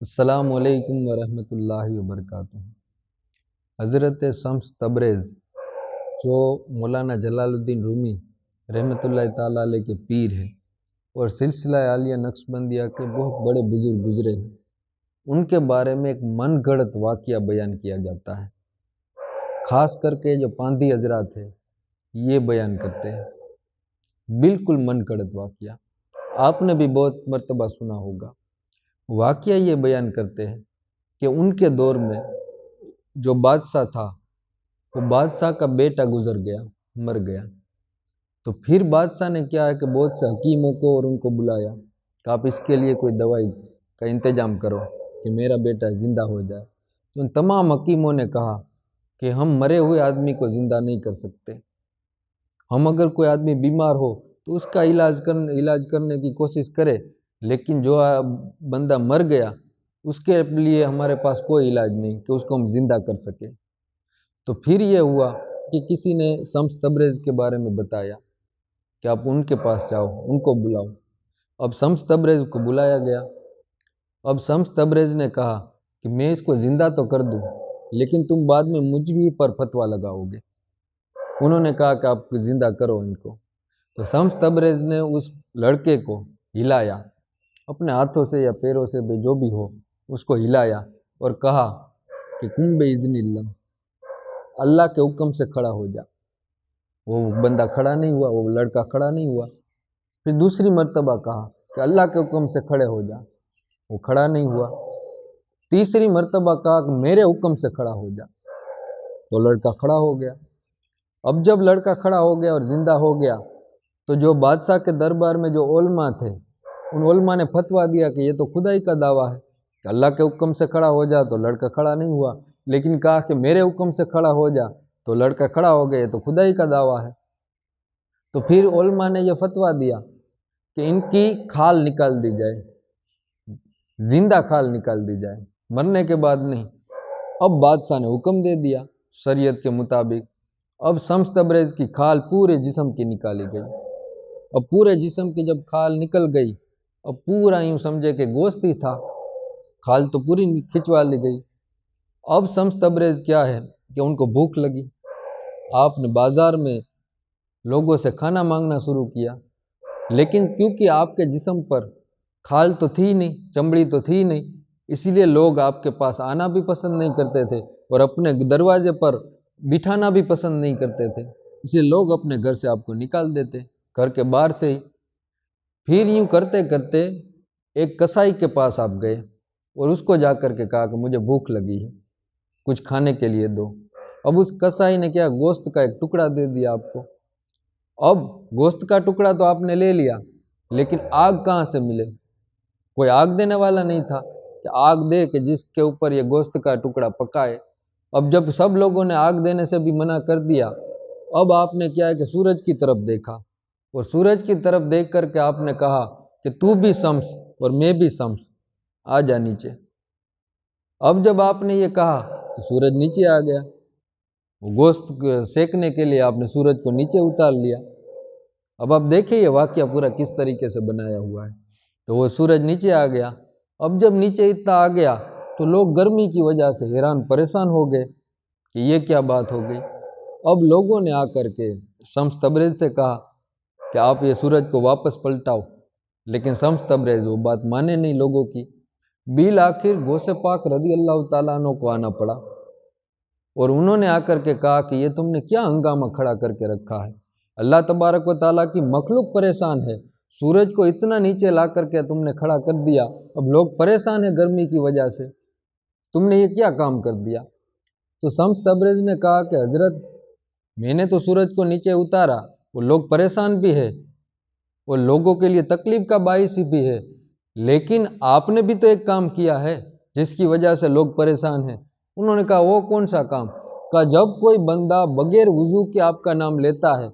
السلام علیکم ورحمۃ اللہ وبرکاتہ۔ حضرت شمس تبریز جو مولانا جلال الدین رومی رحمۃ اللہ تعالیٰ علیہ کے پیر ہیں اور سلسلہ عالیہ نقشبندیہ کے بہت بڑے بزرگ گزرے ہیں، ان کے بارے میں ایک من گھڑت واقعہ بیان کیا جاتا ہے۔ خاص کر کے جو پاندھی حضرات ہیں یہ بیان کرتے ہیں، بالکل من گھڑت واقعہ، آپ نے بھی بہت مرتبہ سنا ہوگا۔ واقعہ یہ بیان کرتے ہیں کہ ان کے دور میں جو بادشاہ تھا وہ بادشاہ کا بیٹا گزر گیا، مر گیا۔ تو پھر بادشاہ نے کیا ہے کہ بہت سے حکیموں کو اور ان کو بلایا کہ آپ اس کے لیے کوئی دوائی کا انتظام کرو کہ میرا بیٹا زندہ ہو جائے۔ تو ان تمام حکیموں نے کہا کہ ہم مرے ہوئے آدمی کو زندہ نہیں کر سکتے، ہم اگر کوئی آدمی بیمار ہو تو اس کا علاج کرنے کی کوشش کرے، لیکن جو بندہ مر گیا اس کے لیے ہمارے پاس کوئی علاج نہیں کہ اس کو ہم زندہ کر سکیں۔ تو پھر یہ ہوا کہ کسی نے شمس تبریز کے بارے میں بتایا کہ آپ ان کے پاس جاؤ، ان کو بلاؤ۔ اب شمس تبریز کو بلایا گیا۔ اب شمس تبریز نے کہا کہ میں اس کو زندہ تو کر دوں لیکن تم بعد میں مجھ بھی پر فتویٰ لگاؤ گے۔ انہوں نے کہا کہ آپ زندہ کرو ان کو۔ تو شمس تبریز نے اس لڑکے کو ہلایا، اپنے ہاتھوں سے یا پیروں سے جو بھی ہو اس کو ہلایا اور کہا کہ قم بإذن اللہ، اللہ کے حکم سے کھڑا ہو جا۔ وہ بندہ کھڑا نہیں ہوا، وہ لڑکا کھڑا نہیں ہوا۔ پھر دوسری مرتبہ کہا کہ اللہ کے حکم سے کھڑے ہو جا، وہ کھڑا نہیں ہوا۔ تیسری مرتبہ کہا کہ میرے حکم سے کھڑا ہو جا، تو لڑکا کھڑا ہو گیا۔ اب جب لڑکا کھڑا ہو گیا اور زندہ ہو گیا تو جو بادشاہ کے دربار میں جو علماء تھے ان علماء نے فتویٰ دیا کہ یہ تو خدائی کا دعویٰ ہے کہ اللہ کے حکم سے کھڑا ہو جا، تو لڑکا کھڑا نہیں ہوا، لیکن کہا کہ میرے حکم سے کھڑا ہو جا تو لڑکا کھڑا ہو گیا، یہ تو خدائی کا دعویٰ ہے۔ تو پھر علماء نے یہ فتویٰ دیا کہ ان کی کھال نکال دی جائے، زندہ کھال نکال دی جائے، مرنے کے بعد نہیں۔ اب بادشاہ نے حکم دے دیا شریعت کے مطابق۔ اب شمس تبریز کی کھال پورے جسم کی نکالی گئی۔ اب پورے جسم کی جب کھال نکل گئی، اب پورا یوں سمجھے کہ گوشت ہی تھا، کھال تو پوری کھنچوا لی گئی۔ اب شمس تبریز کیا ہے کہ ان کو بھوک لگی، آپ نے بازار میں لوگوں سے کھانا مانگنا شروع کیا، لیکن کیونکہ آپ کے جسم پر کھال تو تھی نہیں، چمڑی تو تھی نہیں، اسی لیے لوگ آپ کے پاس آنا بھی پسند نہیں کرتے تھے اور اپنے دروازے پر بٹھانا بھی پسند نہیں کرتے تھے، اس لیے لوگ اپنے گھر سے آپ کو نکال دیتے، گھر کے باہر سے ہی۔ پھر یوں کرتے کرتے ایک کسائی کے پاس آپ گئے اور اس کو جا کر کے کہا کہ مجھے بھوک لگی ہے، کچھ کھانے کے لیے دو۔ اب اس کسائی نے کیا، گوشت کا ایک ٹکڑا دے دیا آپ کو۔ اب گوشت کا ٹکڑا تو آپ نے لے لیا، لیکن آگ کہاں سے ملے؟ کوئی آگ دینے والا نہیں تھا کہ آگ دے کہ جس کے اوپر یہ گوشت کا ٹکڑا پکائے۔ اب جب سب لوگوں نے آگ دینے سے بھی منع کر دیا، اب آپ نے کیا ہے کہ سورج کی طرف دیکھا اور سورج کی طرف دیکھ کر کے آپ نے کہا کہ تو بھی شمس اور میں بھی شمس، آ جا نیچے۔ اب جب آپ نے یہ کہا تو سورج نیچے آ گیا، وہ گوشت سیکنے کے لیے آپ نے سورج کو نیچے اتار لیا۔ اب آپ دیکھیں یہ واقعہ پورا کس طریقے سے بنایا ہوا ہے۔ تو وہ سورج نیچے آ گیا۔ اب جب نیچے اتنا آ گیا تو لوگ گرمی کی وجہ سے حیران پریشان ہو گئے کہ یہ کیا بات ہو گئی۔ اب لوگوں نے آ کر کے شمس تبریز سے کہا کہ آپ یہ سورج کو واپس پلٹاؤ، لیکن شمس تبریز وہ بات مانے نہیں لوگوں کی۔ بالآخر غوث پاک رضی اللہ تعالیٰ عنہ کو آنا پڑا اور انہوں نے آ کر کے کہا کہ یہ تم نے کیا ہنگامہ کھڑا کر کے رکھا ہے، اللہ تبارک و تعالیٰ کی مخلوق پریشان ہے، سورج کو اتنا نیچے لا کر کے تم نے کھڑا کر دیا، اب لوگ پریشان ہیں گرمی کی وجہ سے، تم نے یہ کیا کام کر دیا؟ تو شمس تبریز نے کہا کہ حضرت میں نے تو سورج کو نیچے اتارا، وہ لوگ پریشان بھی ہے، وہ لوگوں کے لیے تکلیف کا باعث بھی ہے، لیکن آپ نے بھی تو ایک کام کیا ہے جس کی وجہ سے لوگ پریشان ہیں۔ انہوں نے کہا وہ کون سا کام؟ کہا جب کوئی بندہ بغیر وضو کے آپ کا نام لیتا ہے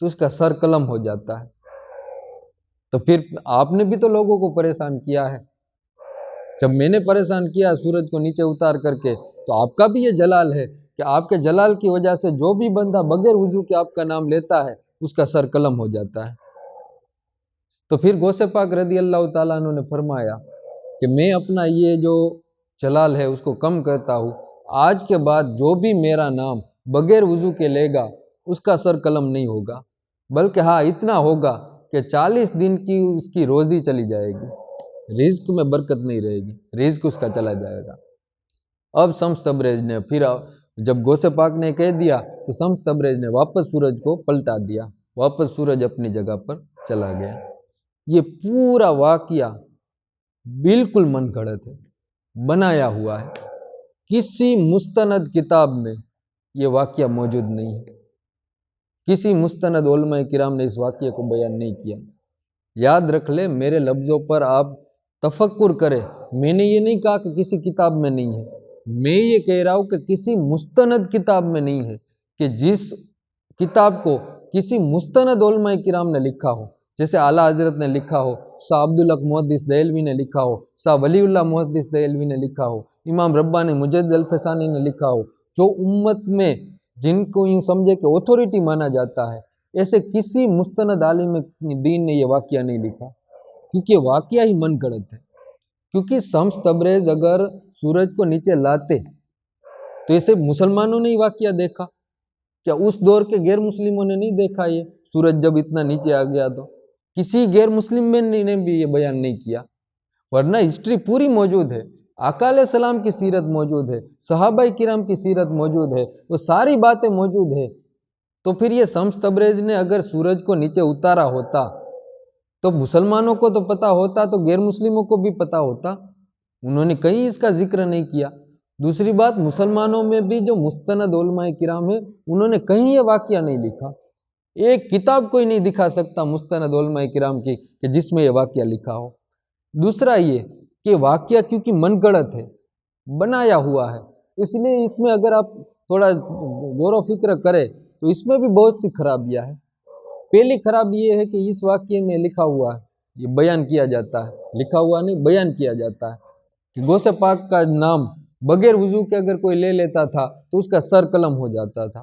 تو اس کا سر قلم ہو جاتا ہے، تو پھر آپ نے بھی تو لوگوں کو پریشان کیا ہے۔ جب میں نے پریشان کیا سورج کو نیچے اتار کر کے تو آپ کا بھی یہ جلال ہے کہ آپ کے جلال کی وجہ سے جو بھی بندہ بغیر وضو کے آپ کا نام لیتا ہے اس کا سر قلم ہو جاتا ہے۔ تو پھر غوث پاک رضی اللہ تعالیٰ عنہ نے فرمایا کہ میں اپنا یہ جو جلال ہے اس کو کم کرتا ہوں، آج کے بعد جو بھی میرا نام بغیر وضو کے لے گا اس کا سر قلم نہیں ہوگا، بلکہ ہاں اتنا ہوگا کہ 40 دن کی اس کی روزی چلی جائے گی، رزق میں برکت نہیں رہے گی، رزق اس کا چلا جائے گا۔ اب شمس تبریز نے پھر جب غوث پاک نے کہہ دیا تو شمس تبریز نے واپس سورج کو پلٹا دیا، واپس سورج اپنی جگہ پر چلا گیا۔ یہ پورا واقعہ بالکل من گھڑت ہے، بنایا ہوا ہے، کسی مستند کتاب میں یہ واقعہ موجود نہیں ہے، کسی مستند علماء کرام نے اس واقعے کو بیان نہیں کیا۔ یاد رکھ لے، میرے لفظوں پر آپ تفکر کریں، میں نے یہ نہیں کہا کہ کسی کتاب میں نہیں ہے، میں یہ کہہ رہا ہوں کہ کسی مستند کتاب میں نہیں ہے، کہ جس کتاب کو کسی مستند علماء کرام نے لکھا ہو، جیسے اعلیٰ حضرت نے لکھا ہو، شاہ عبدالحق محدث دہلوی نے لکھا ہو، شاہ ولی اللہ محدث دہلوی نے لکھا ہو، امام ربانی مجدد الفسانی نے لکھا ہو، جو امت میں جن کو یوں سمجھے کہ اتھارٹی مانا جاتا ہے، ایسے کسی مستند عالم دین نے یہ واقعہ نہیں لکھا، کیونکہ واقعہ ہی من گھڑت ہے۔ کیونکہ شمس تبریز اگر سورج کو نیچے لاتے تو ایسے مسلمانوں نے ہی واقعہ دیکھا، کیا اس دور کے غیر مسلموں نے نہیں دیکھا؟ یہ سورج جب اتنا نیچے آ گیا تو کسی غیر مسلم میں نے بھی یہ بیان نہیں کیا، ورنہ ہسٹری پوری موجود ہے، آقا علیہ السلام کی سیرت موجود ہے، صحابہ کرام کی سیرت موجود ہے، وہ ساری باتیں موجود ہے۔ تو پھر یہ شمس تبریز نے اگر سورج کو نیچے اتارا ہوتا تو مسلمانوں کو تو پتہ ہوتا، تو غیر مسلموں کو بھی پتہ ہوتا، انہوں نے کہیں اس کا ذکر نہیں کیا۔ دوسری بات، مسلمانوں میں بھی جو مستند علماء کرام ہیں انہوں نے کہیں یہ واقعہ نہیں لکھا، ایک کتاب کوئی نہیں دکھا سکتا مستند علماء کرام کی کہ جس میں یہ واقعہ لکھا ہو۔ دوسرا یہ کہ واقعہ کیونکہ من گھڑت ہے، بنایا ہوا ہے، اس لیے اس میں اگر آپ تھوڑا غور و فکر کریں تو اس میں بھی بہت سی خرابیاں ہیں۔ پہلی خرابی یہ ہے کہ اس واقعے میں لکھا ہوا ہے، یہ بیان کیا جاتا ہے، لکھا ہوا نہیں بیان کیا جاتا ہے کہ غوث پاک کا نام بغیر وضو کے اگر کوئی لے لیتا تھا تو اس کا سر قلم ہو جاتا تھا۔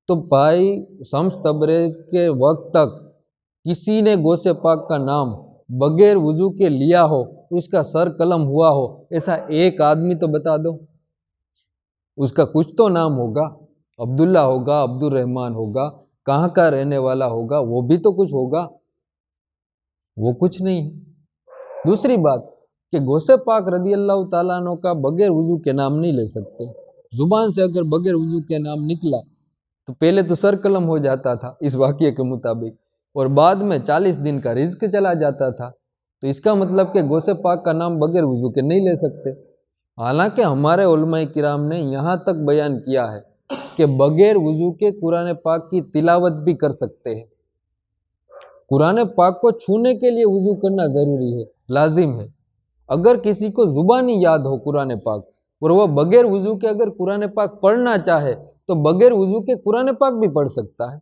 تو بھائی شمس تبریز کے وقت تک کسی نے غوث پاک کا نام بغیر وضو کے لیا ہو، اس کا سر قلم ہوا ہو، ایسا ایک آدمی تو بتا دو، اس کا کچھ تو نام ہوگا، عبداللہ ہوگا، عبد الرحمن ہوگا، کہاں کا رہنے والا ہوگا، وہ بھی تو کچھ ہوگا، وہ کچھ نہیں ہے۔ دوسری بات کہ غوث پاک رضی اللہ تعالیٰ عنہ کا بغیر وضو کے نام نہیں لے سکتے، زبان سے اگر بغیر وضو کے نام نکلا تو پہلے تو سر قلم ہو جاتا تھا اس واقعے کے مطابق، اور بعد میں 40 دن کا رزق چلا جاتا تھا، تو اس کا مطلب کہ غوث پاک کا نام بغیر وضو کے نہیں لے سکتے۔ حالانکہ ہمارے علماء کرام نے یہاں تک بیان کیا ہے کہ بغیر وضو کے قرآن پاک کی تلاوت بھی کر سکتے ہیں، قرآن پاک کو چھونے کے لیے وضو کرنا ضروری ہے، لازم ہے۔ اگر کسی کو زبانی یاد ہو قرآن پاک اور وہ بغیر وضو کے اگر قرآن پاک پڑھنا چاہے تو بغیر وضو کے قرآن پاک بھی پڑھ سکتا ہے،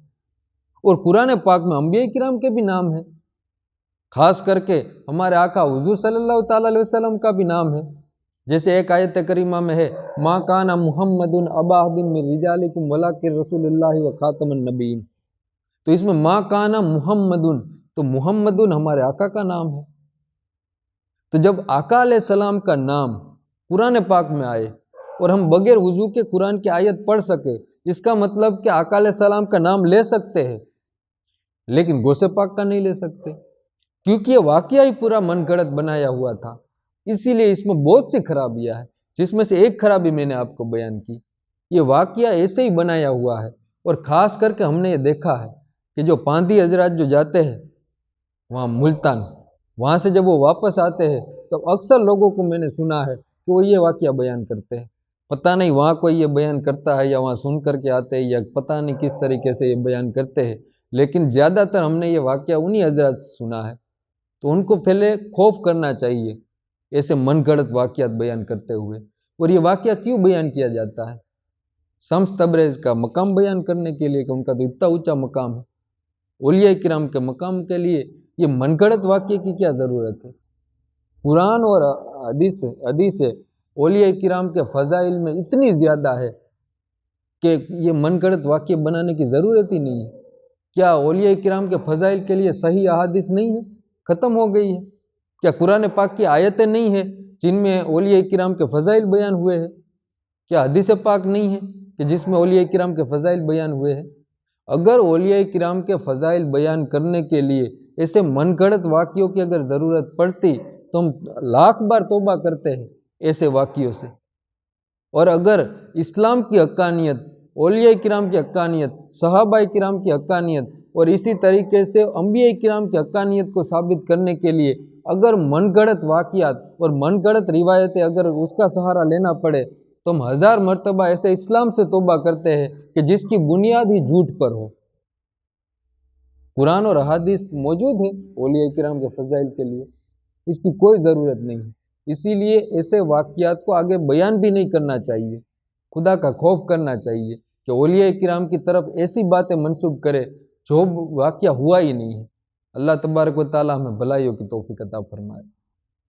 اور قرآن پاک میں انبیاء کرام کے بھی نام ہیں، خاص کر کے ہمارے آقا حضور صلی اللہ تعالیٰ علیہ وسلم کا بھی نام ہے، جیسے ایک آیت کریمہ میں ہے ما کان محمد ابا احد من رجالکم ولکن رسول اللہ و خاتم النبیین، تو اس میں ما کان محمد، تو محمد ہمارے آقا کا نام ہے۔ تو جب آقا علیہ السلام کا نام قرآن پاک میں آئے اور ہم بغیر وضو کے قرآن کی آیت پڑھ سکے، اس کا مطلب کہ آقا علیہ السلام کا نام لے سکتے ہیں لیکن غوث پاک کا نہیں لے سکتے، کیونکہ یہ واقعہ ہی پورا من گھڑت بنایا ہوا تھا۔ اسی لیے اس میں بہت سی خرابیاں ہیں، جس میں سے ایک خرابی میں نے آپ کو بیان کی، یہ واقعہ ایسے ہی بنایا ہوا ہے، اور خاص کر کے ہم نے یہ دیکھا ہے کہ جو پاندی حضرات جو جاتے ہیں وہاں ملتان، وہاں سے جب وہ واپس آتے ہیں تو اکثر لوگوں کو میں نے سنا ہے کہ وہ یہ واقعہ بیان کرتے ہیں، پتہ نہیں وہاں کوئی یہ بیان کرتا ہے یا وہاں سن کر کے آتے ہیں یا پتہ نہیں کس طریقے سے یہ بیان کرتے ہیں، لیکن زیادہ تر ہم نے یہ واقعہ انہی حضرات سے سنا ہے۔ تو ان کو پہلے خوف کرنا چاہیے ایسے من گھڑت واقعات بیان کرتے ہوئے۔ اور یہ واقعہ کیوں بیان کیا جاتا ہے؟ شمس تبریز کا مقام بیان کرنے کے لیے کہ ان کا تو اتنا اونچا مقام ہے، اولیاء کرام کے مقام کے لیے یہ من گھڑت واقعے کی کیا ضرورت ہے؟ قرآن اور حدیث اولیاء کرام کے فضائل میں اتنی زیادہ ہے کہ یہ من گھڑت واقعے بنانے کی ضرورت ہی نہیں ہے۔ کیا اولیاء کرام کے فضائل کے لیے صحیح احادیث نہیں ہے؟ ختم ہو گئی ہے۔ کیا قرآن پاک کی آیتیں نہیں ہیں جن میں اولیاء کرام کے فضائل بیان ہوئے ہیں؟ کیا حدیث پاک نہیں ہے کہ جس میں اولیاء کرام کے فضائل بیان ہوئے ہیں؟ اگر اولیاء کرام کے فضائل بیان کرنے کے لیے ایسے من گھڑت واقعوں کی اگر ضرورت پڑتی تو ہم لاکھ بار توبہ کرتے ہیں ایسے واقعوں سے۔ اور اگر اسلام کی حقانیت، اولیاء کرام کی حقانیت، صحابہ کرام کی حقانیت اور اسی طریقے سے انبیاء کرام کی حقانیت کو ثابت کرنے کے لیے اگر من گھڑت واقعات اور من گھڑت روایتیں اگر اس کا سہارا لینا پڑے تو ہم 1000 مرتبہ ایسے اسلام سے توبہ کرتے ہیں کہ جس کی بنیاد ہی جھوٹ پر ہو۔ قرآن اور احادیث موجود ہے اولیاء کرام کے فضائل کے لیے، اس کی کوئی ضرورت نہیں ہے۔ اسی لیے ایسے واقعات کو آگے بیان بھی نہیں کرنا چاہیے، خدا کا خوف کرنا چاہیے کہ اولیاء کرام کی طرف ایسی باتیں منسوب کرے جو واقعہ ہوا ہی نہیں ہے۔ اللہ تبارک و تعالی ہمیں بھلائیوں کی توفیق عطا فرمائے۔